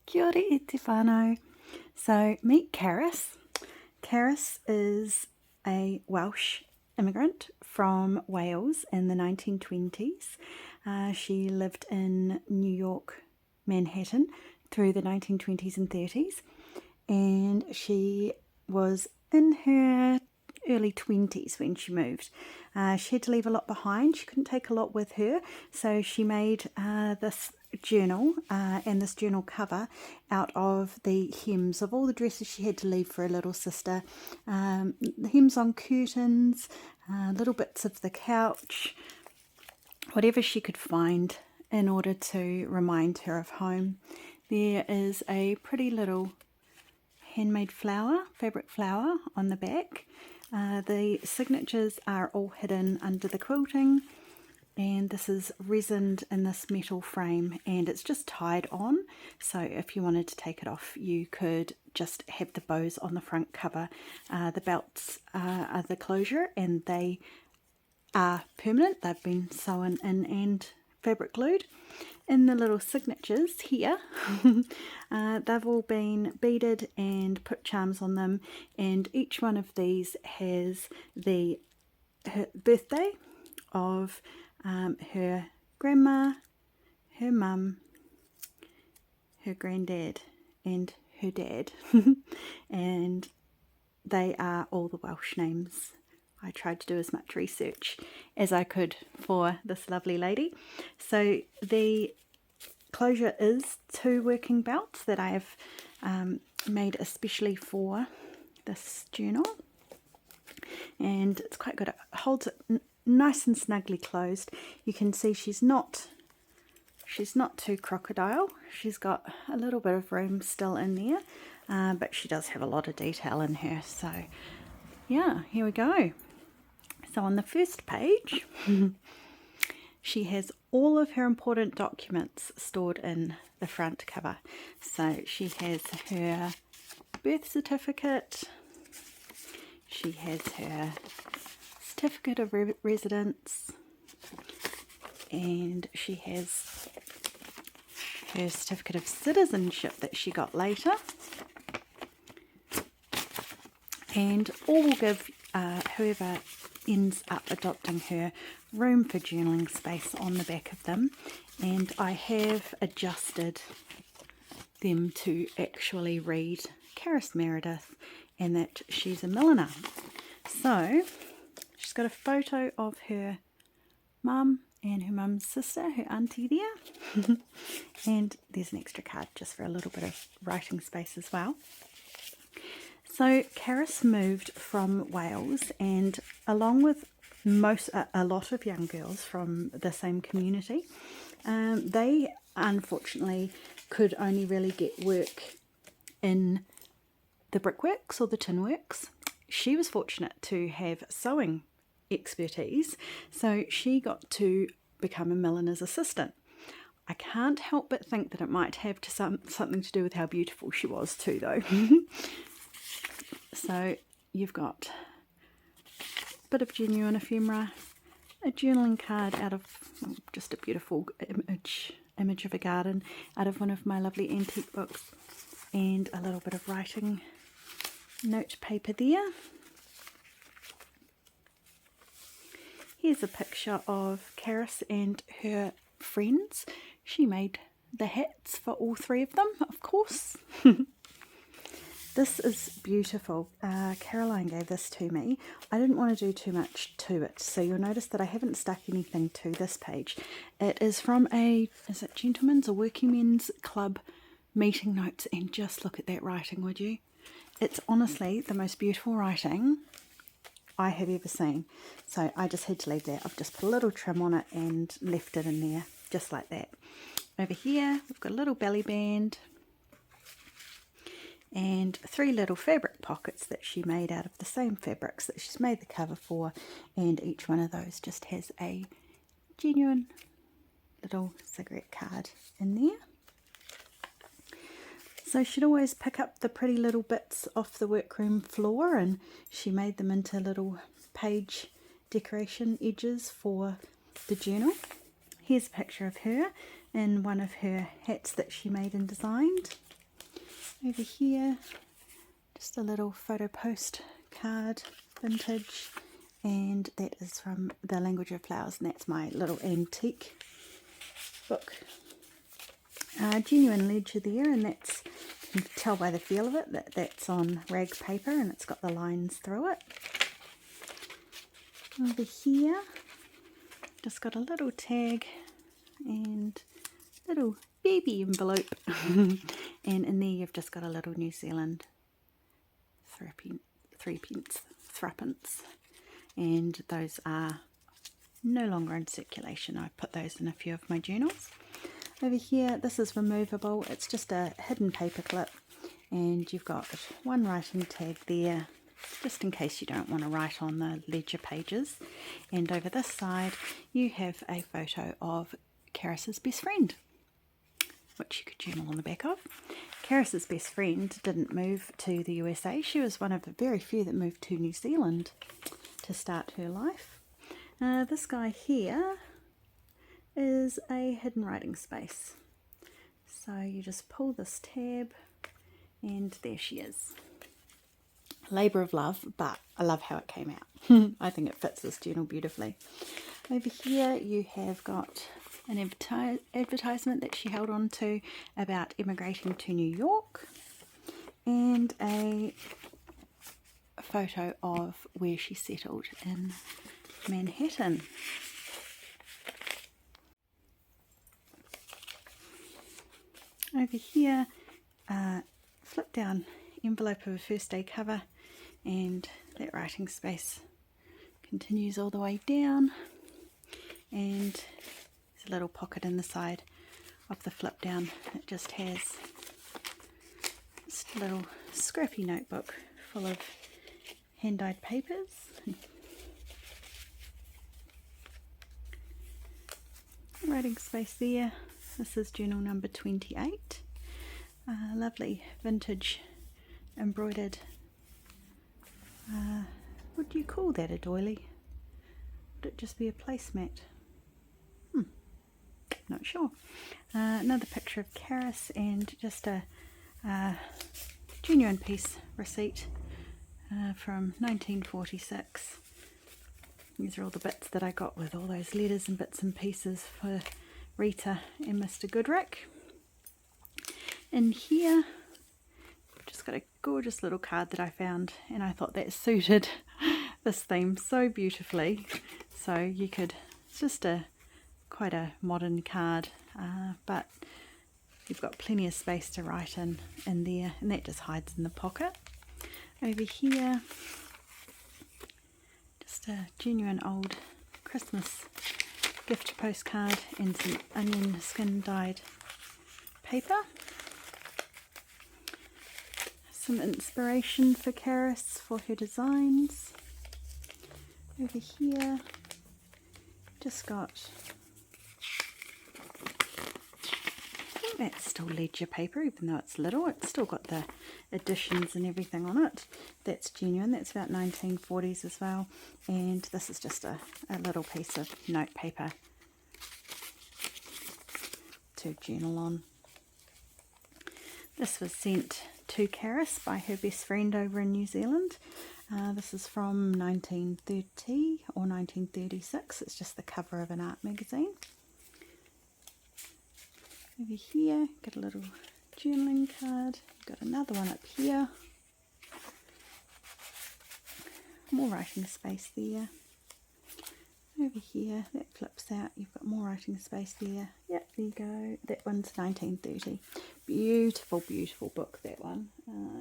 Kia ora e te whānau. So meet Caris. Caris is a Welsh immigrant from Wales in the 1920s. She lived in New York, Manhattan through the 1920s and 30s, and she was in her early 20s when she moved. She had to leave a lot behind. She couldn't take a lot with her, so she made this journal and this journal cover out of the hems of all the dresses she had to leave for her little sister. The hems on curtains, little bits of the couch, whatever she could find in order to remind her of home. There is a pretty little handmade flower, fabric flower on the back. The signatures are all hidden under the quilting, and this is resined in this metal frame, and it's just tied on, so if you wanted to take it off you could just have the bows on the front cover. The belts are the closure, and they are permanent. They've been sewn in and fabric glued. In the little signatures here, they've all been beaded and put charms on them, and each one of these has her birthday of her grandma, her mum, her granddad and her dad. And they are all the Welsh names. I tried to do as much research as I could for this lovely lady. So the closure is 2 working belts that I have made especially for this journal, and it's quite good. It holds it nice and snugly closed. You can see she's not too crocodile. She's got a little bit of room still in there, but she does have a lot of detail in her. So yeah, here we go. So on the first page, she has all of her important documents stored in the front cover. So she has her birth certificate, she has her certificate of residence, and she has her certificate of citizenship that she got later, and all will give whoever ends up adopting her room for journaling space on the back of them. And I have adjusted them to actually read Caris Meredith and that she's a milliner. So she's got a photo of her mum and her mum's sister, her auntie there. And there's an extra card just for a little bit of writing space as well. So Caris moved from Wales, and along with a lot of young girls from the same community, they unfortunately could only really get work in the brickworks or the tin works. She was fortunate to have sewing expertise, so she got to become a milliner's assistant. I can't help but think that it might have something to do with how beautiful she was too, though. So you've got a bit of genuine ephemera, a journaling card out of just a beautiful image of a garden out of one of my lovely antique books, and a little bit of writing note paper there. Here's a picture of Caris and her friends. She made the hats for all 3 of them, of course. This is beautiful. Caroline gave this to me. I didn't want to do too much to it, so you'll notice that I haven't stuck anything to this page. It is from is it gentlemen's or working men's club meeting notes, and just look at that writing, would you? It's honestly the most beautiful writing I have ever seen. So I just had to leave that. I've just put a little trim on it and left it in there, just like that. Over here, we've got a little belly band, and 3 little fabric pockets that she made out of the same fabrics that she's made the cover for, and each one of those just has a genuine little cigarette card in there. So she'd always pick up the pretty little bits off the workroom floor, and she made them into little page decoration edges for the journal. Here's a picture of her in one of her hats that she made and designed. Over here, just a little photo post card, vintage, and that is from The Language of Flowers, and that's my little antique book. Genuine ledger there, and that's, you can tell by the feel of it that that's on rag paper and it's got the lines through it. Over here, just got a little tag and little baby envelope and in there you've just got a little New Zealand threepence, and those are no longer in circulation. I put those in a few of my journals. Over here, this is removable. It's just a hidden paper clip, and you've got one writing tag there just in case you don't want to write on the ledger pages. And over this side you have a photo of Caris's best friend, which you could journal on the back of. Caris's best friend didn't move to the USA. She was one of the very few that moved to New Zealand to start her life. This guy here is a hidden writing space. So you just pull this tab and there she is. Labour of love, but I love how it came out. I think it fits this journal beautifully. Over here you have got an advertisement that she held on to about emigrating to New York, and a photo of where she settled in Manhattan. Over here, flip down envelope of a first day cover, and that writing space continues all the way down, and there's a little pocket in the side of the flip down that just has just a little scrappy notebook full of hand-dyed papers. Writing space there. This is journal number 28. Lovely vintage embroidered, what do you call that, a doily? Would it just be a placemat? Not sure. Another picture of Caris, and just a genuine piece receipt from 1946. These are all the bits that I got with all those letters and bits and pieces for Rita and Mr. Goodrick. In here, just got a gorgeous little card that I found, and I thought that suited this theme so beautifully. So you could, it's just quite a modern card, but you've got plenty of space to write in there, and that just hides in the pocket. Over here, just a genuine old Christmas gift postcard and some onion skin dyed paper. Some inspiration for Caris for her designs. Over here, just got, I think that's still ledger paper, even though it's little. It's still got the additions and everything on it. That's genuine. That's about 1940s as well. And this is just a little piece of note paper to journal on. This was sent to Caris by her best friend over in New Zealand. This is from 1930 or 1936. It's just the cover of an art magazine. Over here, got a little journaling card. Got another one up here. More writing space there. Over here, that flips out. You've got more writing space there. Yep, there you go. That one's 1930. Beautiful, beautiful book, that one.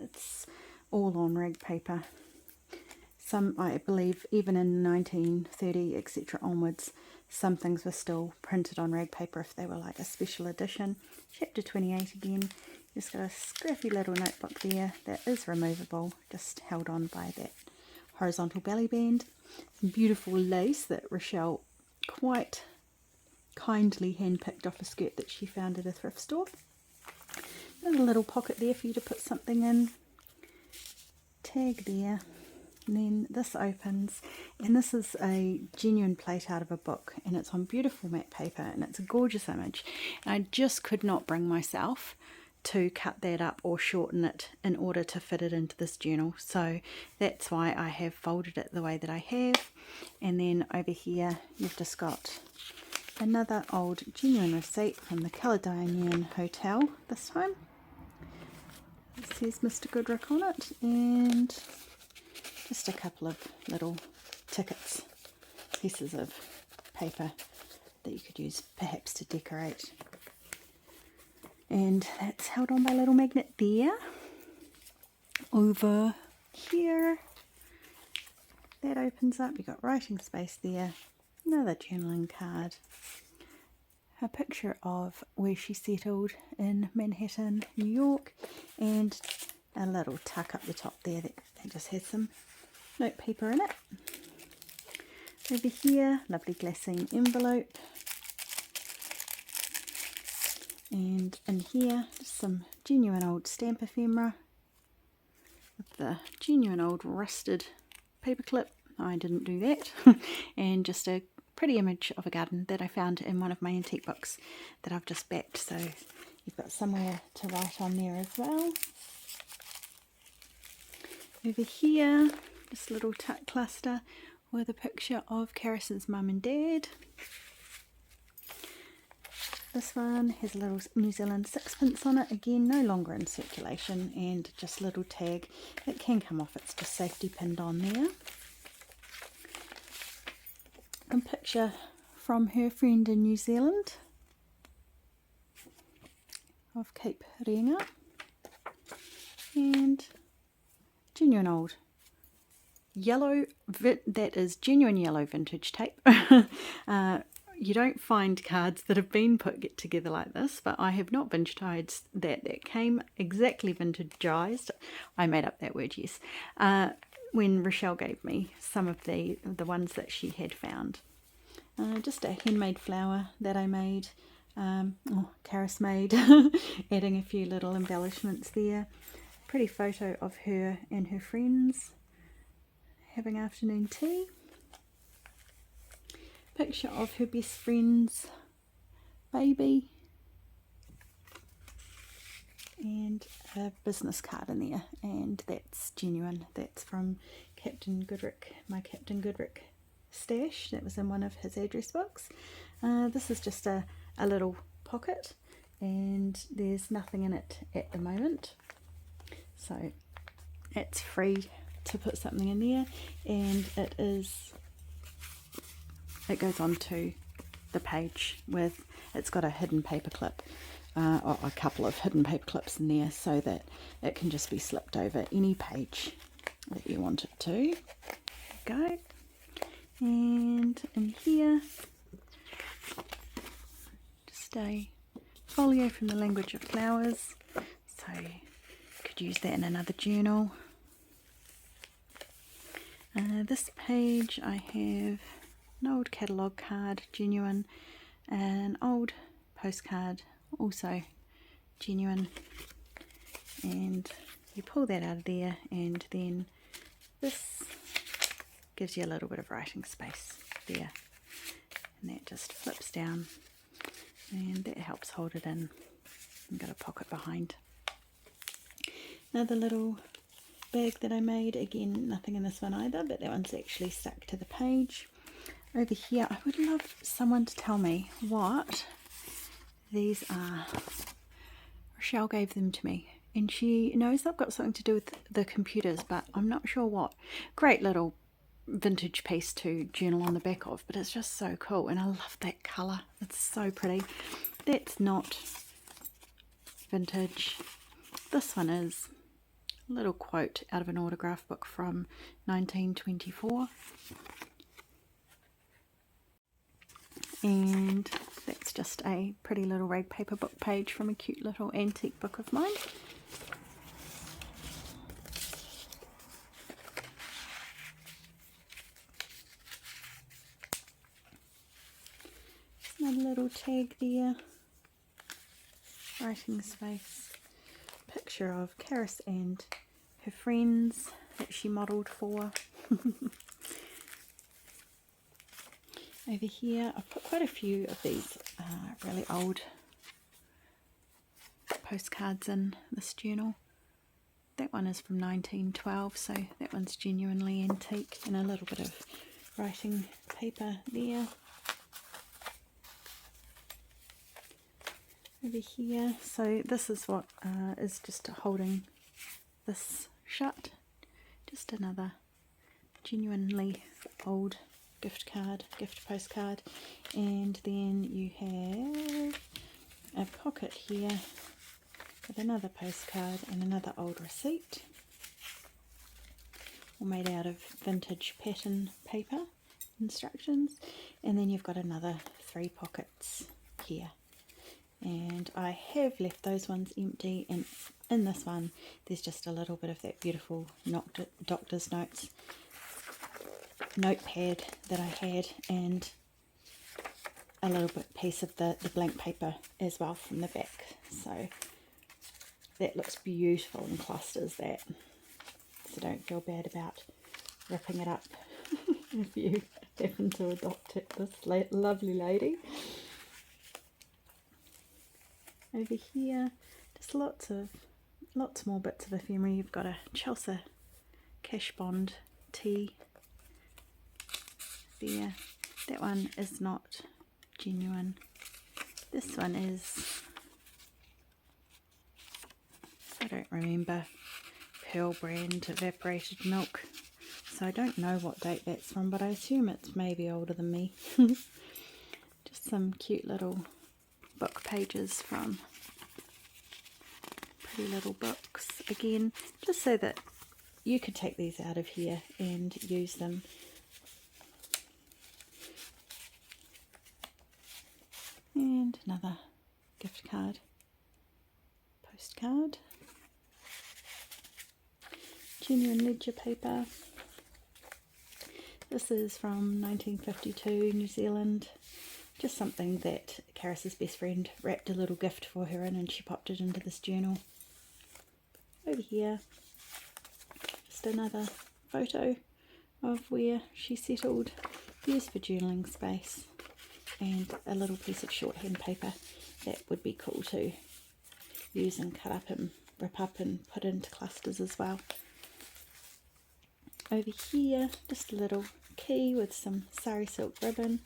It's all on rag paper. Some, I believe, even in 1930, etc. onwards, some things were still printed on rag paper if they were like a special edition. Chapter 28 again. Just got a scrappy little notebook there that is removable, just held on by that horizontal belly band. Some beautiful lace that Rochelle quite kindly handpicked off a skirt that she found at a thrift store. There's a little pocket there for you to put something in. Tag there. And then this opens, and this is a genuine plate out of a book, and it's on beautiful matte paper, and it's a gorgeous image. And I just could not bring myself to cut that up or shorten it in order to fit it into this journal. So that's why I have folded it the way that I have. And then over here you've just got another old genuine receipt from the Caledonian Hotel this time. It says Mr. Goodrick on it, and just a couple of little tickets, pieces of paper that you could use perhaps to decorate. And that's held on by a little magnet there. Over here, that opens up, you've got writing space there, another journaling card, a picture of where she settled in Manhattan, New York, and a little tuck up the top there that just has some note paper in it. Over here, lovely glassine envelope, and in here just some genuine old stamp ephemera with the genuine old rusted paperclip. I didn't do that. And just a pretty image of a garden that I found in one of my antique books that I've just backed, so you've got somewhere to write on there as well. Over here, this little tuck cluster with a picture of Caris's mum and dad. This one has a little New Zealand sixpence on it, again no longer in circulation, and just a little tag that can come off, it's just safety pinned on there. A picture from her friend in New Zealand of Cape Reinga, and genuine old yellow, that is genuine yellow vintage tape. You don't find cards that have been put together like this, but I have not vintagized that came exactly vintagized. I made up that word, yes. When Rochelle gave me some of the ones that she had found. Just a handmade flower that I made, Caris made, adding a few little embellishments there. Pretty photo of her and her friends having afternoon tea. Picture of her best friend's baby. And a business card in there, and that's genuine. That's from Captain Goodrick, my Captain Goodrick stash. That was in one of his address books. This is just a little pocket, and there's nothing in it at the moment, so it's free to put something in there, and it goes onto the page with, it's got a hidden paper clip. Or a couple of hidden paper clips in there, so that it can just be slipped over any page that you want it to. There we go. And in here, just a folio from the Language of Flowers, so you could use that in another journal. This page I have an old catalogue card, genuine, an old postcard, also genuine, and you pull that out of there, and then this gives you a little bit of writing space there, and that just flips down, and that helps hold it in. I've got a pocket behind. Another little bag that I made, again nothing in this one either, but that one's actually stuck to the page. Over here, I would love someone to tell me what these are. Rochelle gave them to me, and she knows they've got something to do with the computers, but I'm not sure what. Great little vintage piece to journal on the back of, but it's just so cool, and I love that colour. It's so pretty. That's not vintage. This one is. A little quote out of an autograph book from 1924. And that's just a pretty little rag paper book page from a cute little antique book of mine. Another little tag there. Writing space. Picture of Caris and her friends that she modelled for. Over here I've put quite a few of these really old postcards in this journal. That one is from 1912, so that one's genuinely antique, and a little bit of writing paper there. Over here, so this is what is just holding this shut. Just another genuinely old gift postcard, and then you have a pocket here with another postcard and another old receipt, all made out of vintage pattern paper instructions, and then you've got another 3 pockets here. And I have left those ones empty, and in this one there's just a little bit of that beautiful doctor's notes notepad that I had, and a little bit piece of the blank paper as well from the back. So that looks beautiful in clusters, that, so don't feel bad about ripping it up if you happen to adopt it, this lovely lady. Over here, just lots more bits of ephemera. You've got a Chelsea Cash Bond tea there. That one is not genuine. This one is, I don't remember, Pearl brand evaporated milk, so I don't know what date that's from, but I assume it's maybe older than me. Just some cute little book pages from Pretty Little Books, again just so that you could take these out of here and use them. And another gift card postcard, genuine ledger paper. This is from 1952, New Zealand. Just something that Caris's best friend wrapped a little gift for her in, and she popped it into this journal. Over here, just another photo of where she settled, used for journaling space, and a little piece of shorthand paper that would be cool to use and cut up and rip up and put into clusters as well. Over here, just a little key with some sari silk ribbon,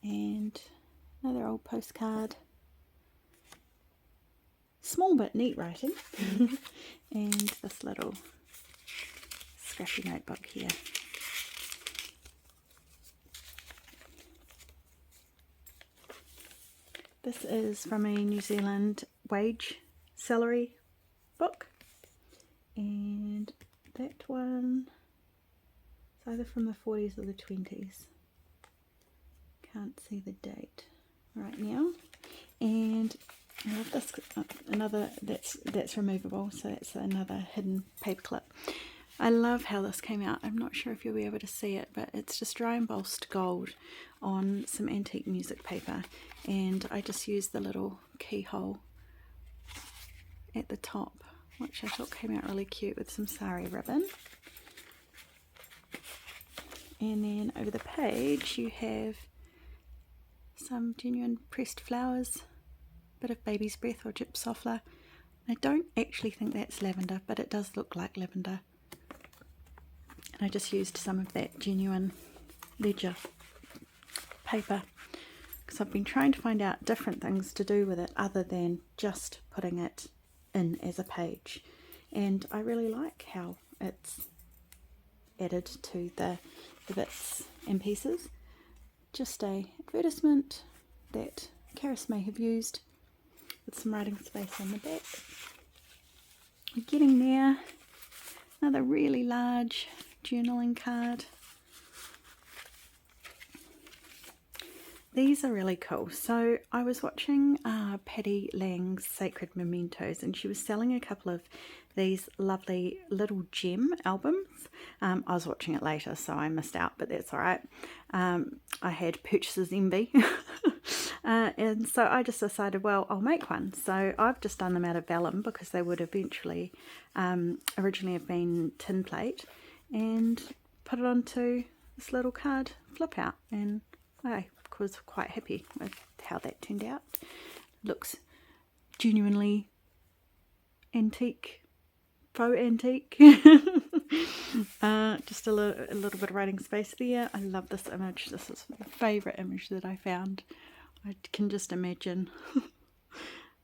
and another old postcard. Small but neat writing. And this little scrappy notebook here. This is from a New Zealand wage salary book, and that one is either from the 40s or the 20s. Can't see the date right now. And I love this, another that's removable, so it's another hidden paper clip. I love how this came out. I'm not sure if you'll be able to see it, but it's just dry embossed gold on some antique music paper, and I just used the little keyhole at the top, which I thought came out really cute, with some sari ribbon. And then over the page you have some genuine pressed flowers, bit of baby's breath or gypsophila. I don't actually think that's lavender, but it does look like lavender. And I just used some of that genuine ledger paper, because I've been trying to find out different things to do with it other than just putting it in as a page, and I really like how it's added to the bits and pieces. Just a advertisement that Caris may have used, with some writing space on the back. We're getting there. Another really large journaling card. These are really cool. So I was watching Paddy Lang's Sacred Mementos, and she was selling a couple of these lovely little gem albums. I was watching it later, so I missed out, but that's all right. I had purchaser's envy. And so I just decided, well, I'll make one. So I've just done them out of vellum, because they would eventually originally have been tin plate, and put it onto this little card flip out, and I was quite happy with how that turned out. Looks genuinely antique, faux antique. Just a little bit of writing space there. I love this image. This is the favourite image that I found. I can just imagine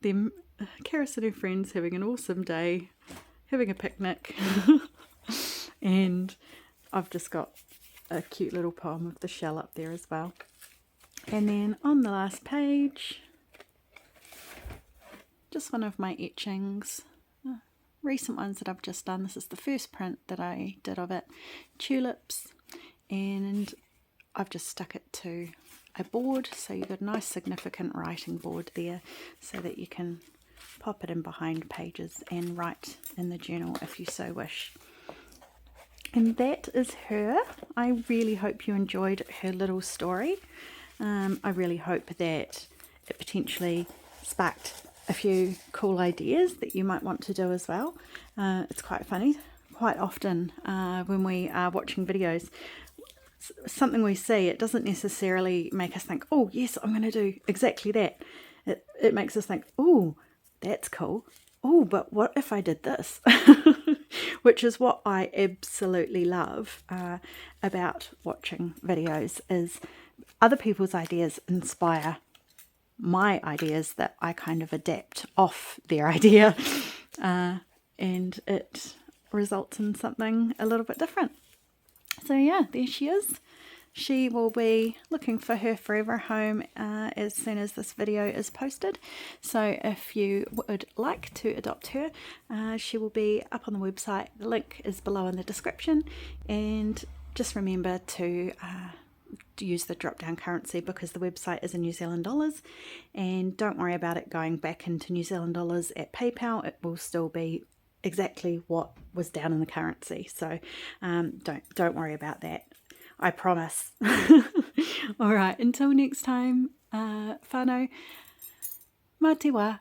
them, Caris and her friends, having an awesome day, having a picnic. And I've just got a cute little poem of the shell up there as well. And then on the last page, just one of my etchings, recent ones that I've just done. This is the first print that I did of it, tulips, and I've just stuck it to a board, so you've got a nice significant writing board there so that you can pop it in behind pages and write in the journal if you so wish. And that is her. I really hope you enjoyed her little story. I really hope that it potentially sparked a few cool ideas that you might want to do as well. It's quite funny. Quite often when we are watching videos, something we see, it doesn't necessarily make us think, oh yes, I'm going to do exactly that. It makes us think, oh, that's cool. Oh, but what if I did this? Which is what I absolutely love about watching videos, is other people's ideas inspire my ideas that I kind of adapt off their idea, and it results in something a little bit different. So yeah, there she is. She will be looking for her forever home as soon as this video is posted. So if you would like to adopt her, she will be up on the website. The link is below in the description. And just remember to use the drop down currency, because the website is in New Zealand dollars, and don't worry about it going back into New Zealand dollars at PayPal. It will still be exactly what was down in the currency, so don't worry about that, I promise. All right, until next time, whānau, mā te wā.